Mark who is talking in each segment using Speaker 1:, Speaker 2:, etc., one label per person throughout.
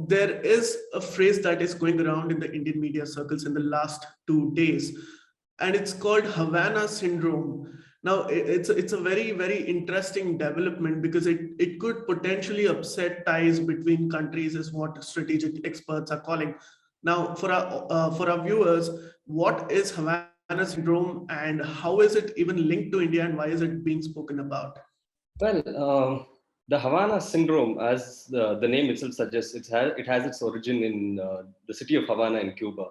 Speaker 1: there is a phrase that is going around in the Indian media circles in the last 2 days, and it's called Havana Syndrome. Now, it's a very, very interesting development because it could potentially upset ties between countries, is what strategic experts are calling. Now, for our viewers, what is Havana Syndrome and how is it even linked to India, and why is it being spoken about?
Speaker 2: Well, the Havana Syndrome, as the name itself suggests, it has its origin in the city of Havana in Cuba,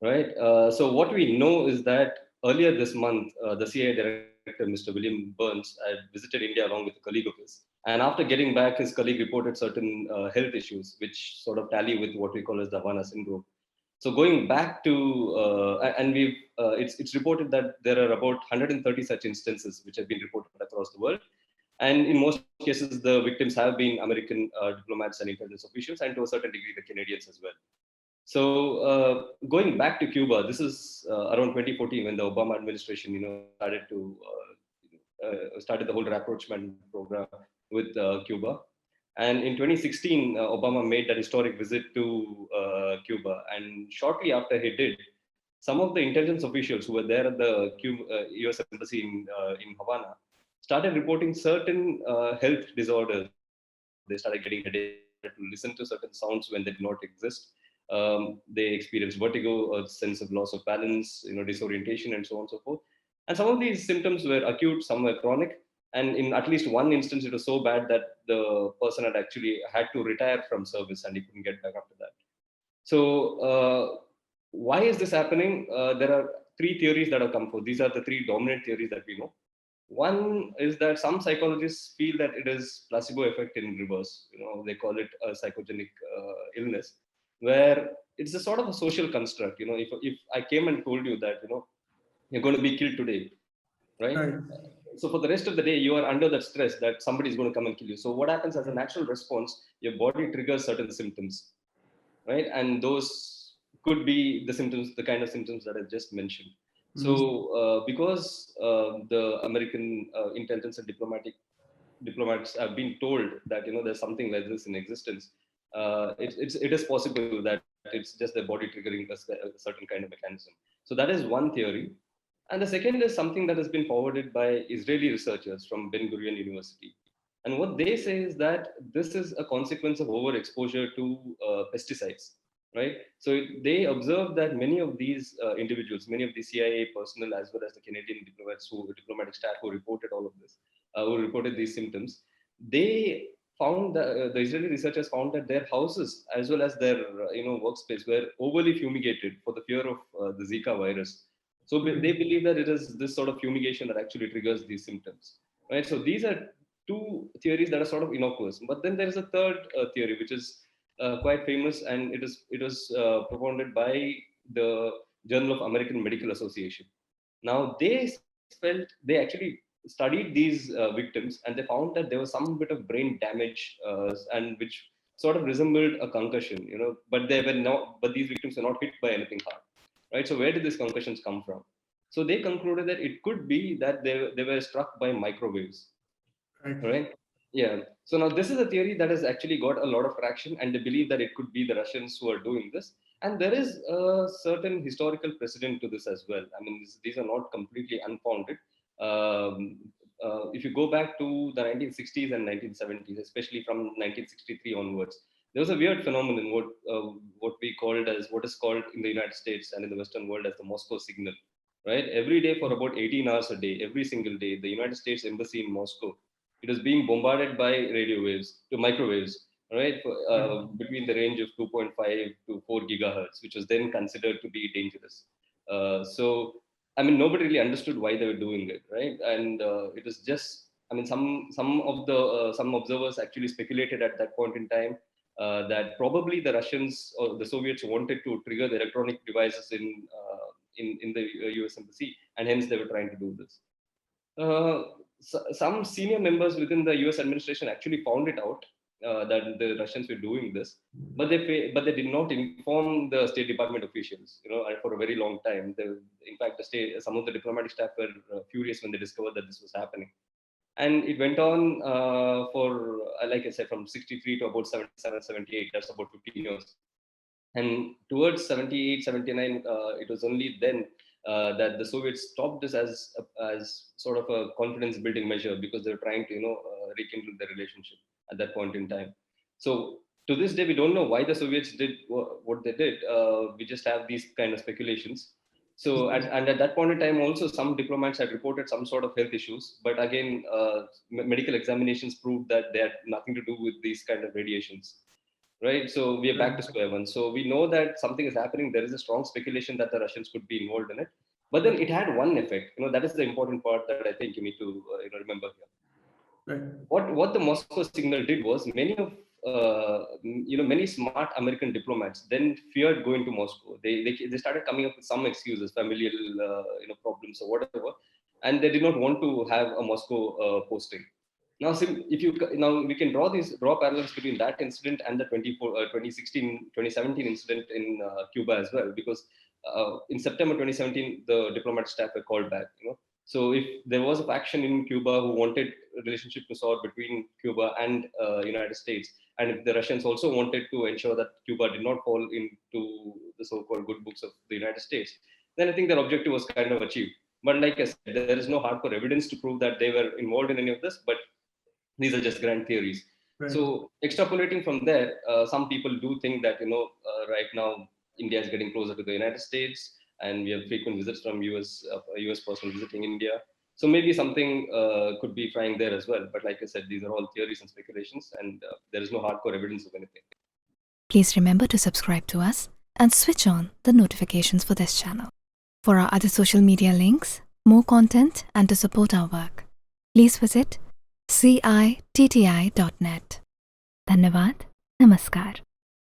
Speaker 2: right? So what we know is that earlier this month, the CIA director, Mr. William Burns, had visited India along with a colleague of his. And after getting back, his colleague reported certain health issues, which sort of tally with what we call as the Havana Syndrome. So going back to, and it's reported that there are about 130 such instances which have been reported across the world. And in most cases, the victims have been American diplomats and intelligence officials, and to a certain degree, the Canadians as well. So going back to Cuba, this is around 2014 when the Obama administration, started the whole rapprochement program with Cuba. And in 2016, Obama made that historic visit to Cuba. And shortly after he did, some of the intelligence officials who were there at the US embassy in Havana started reporting certain health disorders. They started getting headaches. They started to listen to certain sounds when they did not exist. They experienced vertigo, a sense of loss of balance, disorientation, and so on and so forth. And some of these symptoms were acute, some were chronic. And in at least one instance, it was so bad that the person had actually had to retire from service and he couldn't get back after that. So why is this happening? There are three theories that have come forth. These are the three dominant theories that we know. One is that some psychologists feel that it is placebo effect in reverse. They call it a psychogenic illness, where it's a sort of a social construct. If I came and told you that you're going to be killed today, right?
Speaker 1: Right.
Speaker 2: So for the rest of the day, you are under that stress that somebody is going to come and kill you. So what happens as a natural response? Your body triggers certain symptoms, right? And those could be the symptoms, the kind of symptoms that I just mentioned. So because the American intelligence and diplomats have been told that there's something like this in existence, it is possible that it's just the body triggering a certain kind of mechanism. So that is one theory. And the second is something that has been forwarded by Israeli researchers from Ben Gurion University. And what they say is that this is a consequence of overexposure to pesticides, right? So they observed that many of these individuals, many of the CIA personnel, as well as the Canadian diplomatic staff who reported all of this, who reported these symptoms, they found that the Israeli researchers found that their houses, as well as their workspace, were overly fumigated for the fear of the Zika virus. So they believe that it is this sort of fumigation that actually triggers these symptoms, right? So these are two theories that are sort of innocuous. But then there is a third theory, which is quite famous, and it was propounded by the Journal of American Medical Association. Now they actually studied these victims, and they found that there was some bit of brain damage, and which sort of resembled a concussion, but they were not. But these victims were not hit by anything hard, right? So where did these concussions come from? So they concluded that it could be that they were struck by microwaves, right? Yeah. So now this is a theory that has actually got a lot of traction, and they believe that it could be the Russians who are doing this. And there is a certain historical precedent to this as well. I mean, these are not completely unfounded. If you go back to the 1960s and 1970s, especially from 1963 onwards, there was a weird phenomenon, what is called in the United States and in the Western world as the Moscow signal, right? Every day for about 18 hours a day, every single day, the United States embassy in Moscow, it is being bombarded by radio waves to microwaves, right? Between the range of 2.5 to 4 gigahertz, which was then considered to be dangerous. So, I mean, nobody really understood why they were doing it, right? And it was just, I mean, some observers actually speculated at that point in time that probably the Russians or the Soviets wanted to trigger the electronic devices in the US embassy, and hence they were trying to do this. Some senior members within the US administration actually found it out that the Russians were doing this, but they did not inform the State Department officials. For a very long time. In fact, some of the diplomatic staff were furious when they discovered that this was happening. And it went on for, like I said, from 63 to about 77, 78. That's about 15 years. And towards 78, 79, it was only then that the Soviets stopped this as sort of a confidence building measure, because they were trying to, rekindle their relationship at that point in time. So to this day, we don't know why the Soviets did what they did. We just have these kind of speculations. So, and at that point in time, also some diplomats had reported some sort of health issues, but again, medical examinations proved that they had nothing to do with these kind of radiations, right? So we are back to square one. So we know that something is happening. There is a strong speculation that the Russians could be involved in it. But then it had one effect. That is the important part that I think you need to remember here.
Speaker 1: Right.
Speaker 2: What the Moscow signal did was, many smart American diplomats then feared going to Moscow. They started coming up with some excuses, familial problems or whatever, and they did not want to have a Moscow posting. Now, we can draw parallels between that incident and the 2016, 2017 incident in Cuba as well, because in September 2017, the diplomat staff were called back. So if there was a faction in Cuba who wanted a relationship to sort between Cuba and United States, and if the Russians also wanted to ensure that Cuba did not fall into the so-called good books of the United States, then I think their objective was kind of achieved. But like I said, there is no hardcore evidence to prove that they were involved in any of this, but these are just grand theories.
Speaker 1: Right.
Speaker 2: So extrapolating from there, some people do think that right now India is getting closer to the United States, and we have frequent visits from US person visiting India. So maybe something could be flying there as well. But like I said, these are all theories and speculations, and there is no hardcore evidence of anything.
Speaker 3: Please remember to subscribe to us and switch on the notifications for this channel. For our other social media links, more content, and to support our work, please visit citti.net. Dhanyavad. Namaskar.